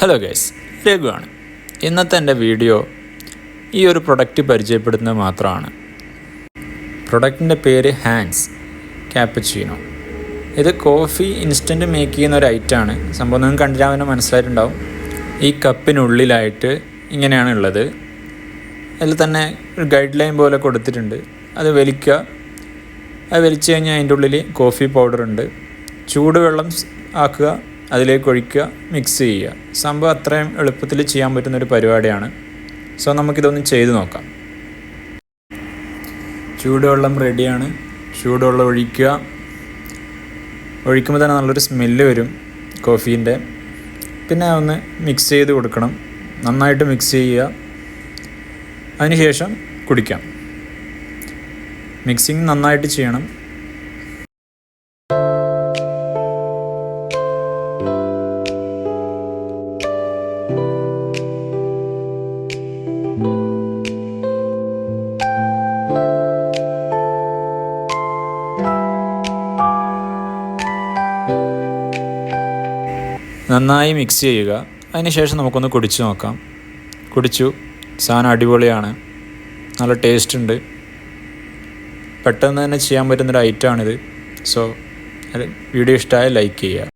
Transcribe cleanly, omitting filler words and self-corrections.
Hello guys, രഘുവാണ്. ഇന്നത്തെ എൻ്റെ video ഈ ഒരു പ്രൊഡക്റ്റ് പരിചയപ്പെടുത്തുന്നത് മാത്രമാണ്. പ്രൊഡക്റ്റിൻ്റെ പേര് ഹാൻസ് ക്യാപ്പച്ചീനോ. ഇത് കോഫി ഇൻസ്റ്റൻറ്റ് മേക്ക് ചെയ്യുന്ന ഒരു ഐറ്റമാണ്. സംഭവം നിങ്ങൾക്ക് കണ്ടിട്ട് തന്നെ മനസ്സിലായിട്ടുണ്ടാവും. ഈ കപ്പിനുള്ളിലായിട്ട് ഇങ്ങനെയാണ് ഉള്ളത്. അതിൽ തന്നെ ഒരു ഗൈഡ് ലൈൻ പോലെ കൊടുത്തിട്ടുണ്ട്. അത് വലിക്കുക. അത് വലിച്ചു കഴിഞ്ഞാൽ അതിൻ്റെ ഉള്ളിൽ കോഫി പൗഡർ ഉണ്ട്. ചൂടുവെള്ളം ആക്കുക, അതിലേക്ക് ഒഴിക്കുക, മിക്സ് ചെയ്യുക. സംഭവം അത്രയും എളുപ്പത്തിൽ ചെയ്യാൻ പറ്റുന്നൊരു പരിപാടിയാണ്. സോ നമുക്കിതൊന്ന് ചെയ്ത് നോക്കാം. ചൂടുവെള്ളം റെഡിയാണ്. ചൂടുവെള്ളം ഒഴിക്കുക. ഒഴിക്കുമ്പോൾ തന്നെ നല്ലൊരു സ്മെല്ല് വരും കോഫീൻ്റെ. പിന്നെ ഒന്ന് മിക്സ് ചെയ്ത് കൊടുക്കണം. നന്നായിട്ട് മിക്സ് ചെയ്യുക. അതിനുശേഷം കുടിക്കാം. മിക്സിങ് നന്നായിട്ട് ചെയ്യണം. നന്നായി മിക്സ് ചെയ്യുക. അതിനുശേഷം നമുക്കൊന്ന് കുടിച്ച് നോക്കാം. കുടിച്ചു. സാധനം അടിപൊളിയാണ്. നല്ല ടേസ്റ്റ് ഉണ്ട്. പെട്ടെന്ന് തന്നെ ചെയ്യാൻ പറ്റുന്നൊരു ഐറ്റമാണിത്. സോ വീഡിയോ ഇഷ്ടമായ ലൈക്ക് ചെയ്യുക.